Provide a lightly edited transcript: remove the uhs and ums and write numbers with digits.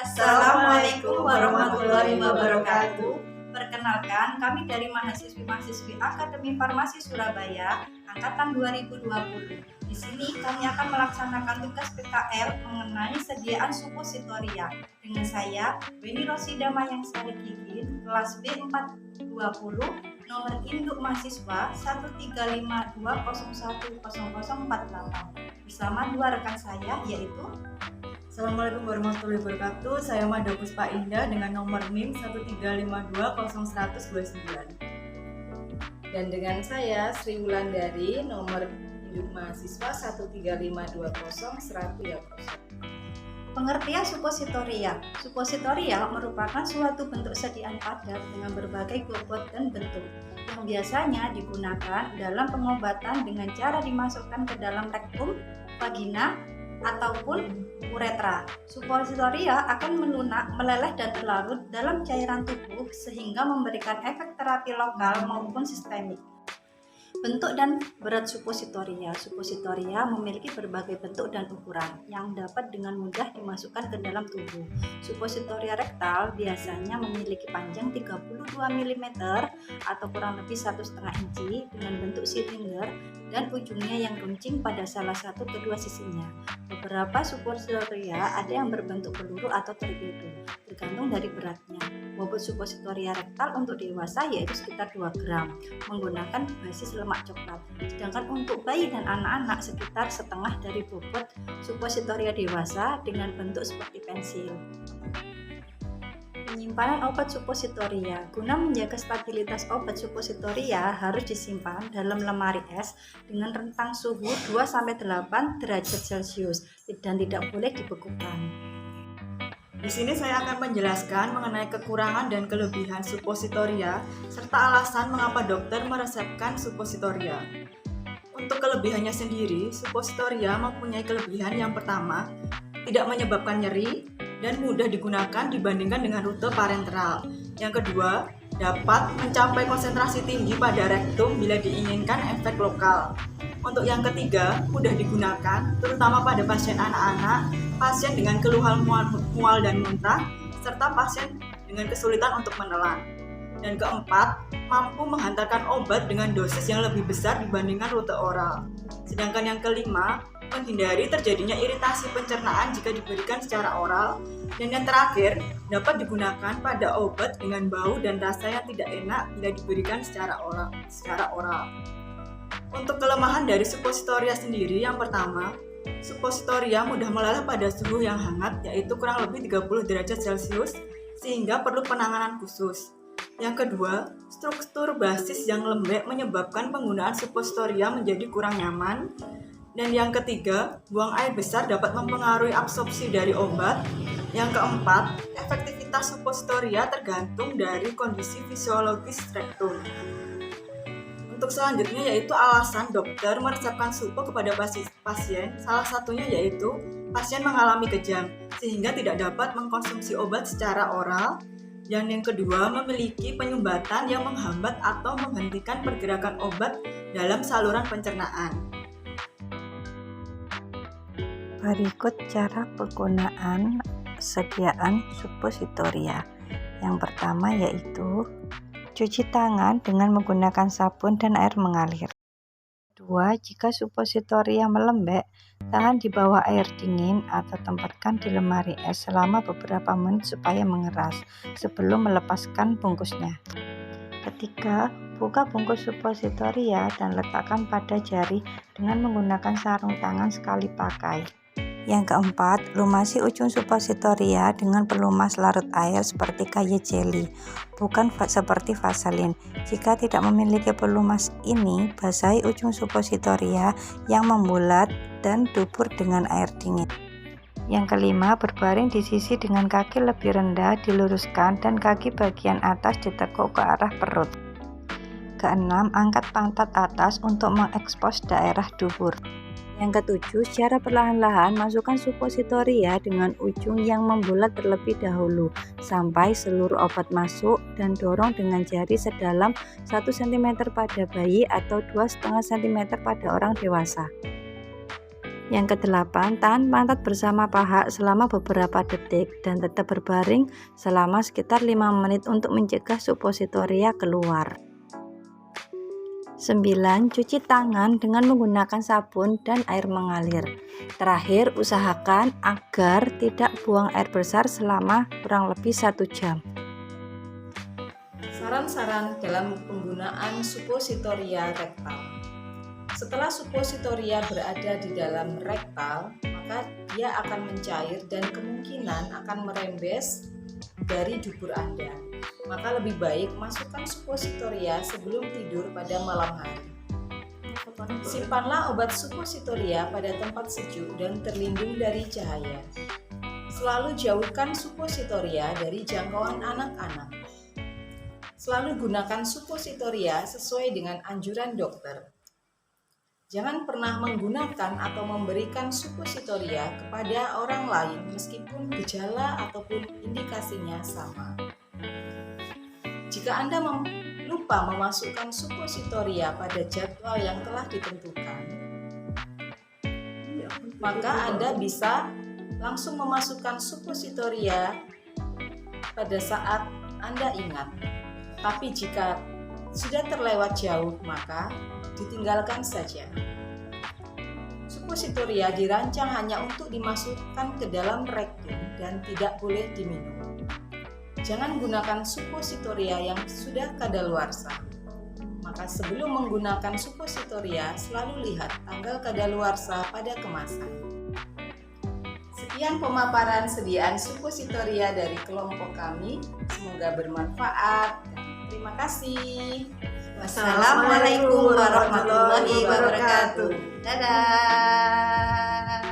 Assalamualaikum warahmatullahi wabarakatuh. Perkenalkan, kami dari mahasiswi-mahasiswi Akademi Farmasi Surabaya angkatan 2020. Di sini kami akan melaksanakan tugas PKL mengenai sediaan supositoria. Dengan saya, Beni Rosida Mayang Salikigin, kelas B420, nomor induk mahasiswa 13520100048. Bersama dua rekan saya yaitu Assalamualaikum warahmatullahi wabarakatuh. Saya Mada Puspa Indah dengan nomor NIM 135200129. Dan dengan saya Sri Wulandari nomor induk mahasiswa 13520100130. Pengertian supositoria. Supositoria merupakan suatu bentuk sediaan padat dengan berbagai bobot dan bentuk yang biasanya digunakan dalam pengobatan dengan cara dimasukkan ke dalam rektum, vagina, ataupun uretra. Supositoria akan melunak, meleleh dan terlarut dalam cairan tubuh sehingga memberikan efek terapi lokal maupun sistemik. Bentuk dan berat supositoria. Supositoria memiliki berbagai bentuk dan ukuran yang dapat dengan mudah dimasukkan ke dalam tubuh. Supositoria rektal biasanya memiliki panjang 32 mm atau kurang lebih 1,5 inci dengan bentuk silinder dan ujungnya yang runcing pada salah satu kedua sisinya. Beberapa supositoria ada yang berbentuk peluru atau torpedo, tergantung dari beratnya. Bobot supositoria rektal untuk dewasa yaitu sekitar 2 gram, menggunakan basis lemak coklat. Sedangkan untuk bayi dan anak-anak sekitar setengah dari bobot supositoria dewasa dengan bentuk seperti pensil. Penyimpanan obat supositoria. Guna menjaga stabilitas obat supositoria harus disimpan dalam lemari es dengan rentang suhu 2-8 derajat Celcius dan tidak boleh dibekukan. Di sini saya akan menjelaskan mengenai kekurangan dan kelebihan supositoria serta alasan mengapa dokter meresepkan supositoria. Untuk kelebihannya sendiri, supositoria mempunyai kelebihan yang pertama, tidak menyebabkan nyeri dan mudah digunakan dibandingkan dengan rute parenteral. Yang kedua, dapat mencapai konsentrasi tinggi pada rektum bila diinginkan efek lokal. Untuk yang ketiga, mudah digunakan terutama pada pasien anak-anak, pasien dengan keluhan mual dan muntah, serta pasien dengan kesulitan untuk menelan. Dan keempat, mampu menghantarkan obat dengan dosis yang lebih besar dibandingkan rute oral. Sedangkan yang kelima, menghindari terjadinya iritasi pencernaan jika diberikan secara oral. Dan yang terakhir, dapat digunakan pada obat dengan bau dan rasa yang tidak enak bila diberikan secara oral. Untuk kelemahan dari supositoria sendiri, yang pertama, supositoria mudah meleleh pada suhu yang hangat yaitu kurang lebih 30 derajat Celcius sehingga perlu penanganan khusus. Yang kedua, struktur basis yang lembek menyebabkan penggunaan supositoria menjadi kurang nyaman. Dan yang ketiga, buang air besar dapat mempengaruhi absorpsi dari obat. Yang keempat, efektivitas supositoria tergantung dari kondisi fisiologis rektum. Untuk selanjutnya yaitu alasan dokter meresepkan supo kepada pasien, salah satunya yaitu pasien mengalami kejang sehingga tidak dapat mengkonsumsi obat secara oral. Dan yang kedua, memiliki penyumbatan yang menghambat atau menghentikan pergerakan obat dalam saluran pencernaan. Berikut cara penggunaan sediaan supositoria. Yang pertama yaitu cuci tangan dengan menggunakan sabun dan air mengalir. Kedua, jika supositoria melembek, tahan di bawah air dingin atau tempatkan di lemari es selama beberapa menit supaya mengeras sebelum melepaskan bungkusnya. Ketiga, buka bungkus supositoria dan letakkan pada jari dengan menggunakan sarung tangan sekali pakai. Yang keempat, lumasi ujung supositoria dengan pelumas larut air seperti kayu jelly, bukan seperti vaselin. Jika tidak memiliki pelumas ini, basahi ujung supositoria yang membulat dan dubur dengan air dingin. Yang kelima, berbaring di sisi dengan kaki lebih rendah diluruskan dan kaki bagian atas ditekuk ke arah perut. Keenam, angkat pantat atas untuk mengekspos daerah dubur. Yang ketujuh, secara perlahan-lahan masukkan supositoria dengan ujung yang membulat terlebih dahulu sampai seluruh obat masuk dan dorong dengan jari sedalam 1 cm pada bayi atau 2,5 cm pada orang dewasa. Yang kedelapan, tahan pantat bersama paha selama beberapa detik dan tetap berbaring selama sekitar 5 menit untuk mencegah suppositoria keluar. 9. Cuci tangan dengan menggunakan sabun dan air mengalir. Terakhir, usahakan agar tidak buang air besar selama kurang lebih 1 jam. Saran-saran dalam penggunaan suppositoria rektal. Setelah suppositoria berada di dalam rektal, maka dia akan mencair dan kemungkinan akan merembes dari dubur Anda. Maka lebih baik masukkan suppositoria sebelum tidur pada malam hari. Simpanlah obat suppositoria pada tempat sejuk dan terlindung dari cahaya. Selalu jauhkan suppositoria dari jangkauan anak-anak. Selalu gunakan suppositoria sesuai dengan anjuran dokter. Jangan pernah menggunakan atau memberikan suppositoria kepada orang lain meskipun gejala ataupun indikasinya sama. Jika Anda lupa memasukkan suppositoria pada jadwal yang telah ditentukan, maka Anda bisa langsung memasukkan suppositoria pada saat Anda ingat. Tapi jika sudah terlewat jauh, maka ditinggalkan saja. Suppositoria dirancang hanya untuk dimasukkan ke dalam rektum dan tidak boleh diminum. Jangan gunakan suppositoria yang sudah kadaluarsa. Maka sebelum menggunakan suppositoria, selalu lihat tanggal kadaluarsa pada kemasan. Sekian pemaparan sediaan suppositoria dari kelompok kami. Semoga bermanfaat. Terima kasih. Wassalamualaikum warahmatullahi wabarakatuh. Dadah.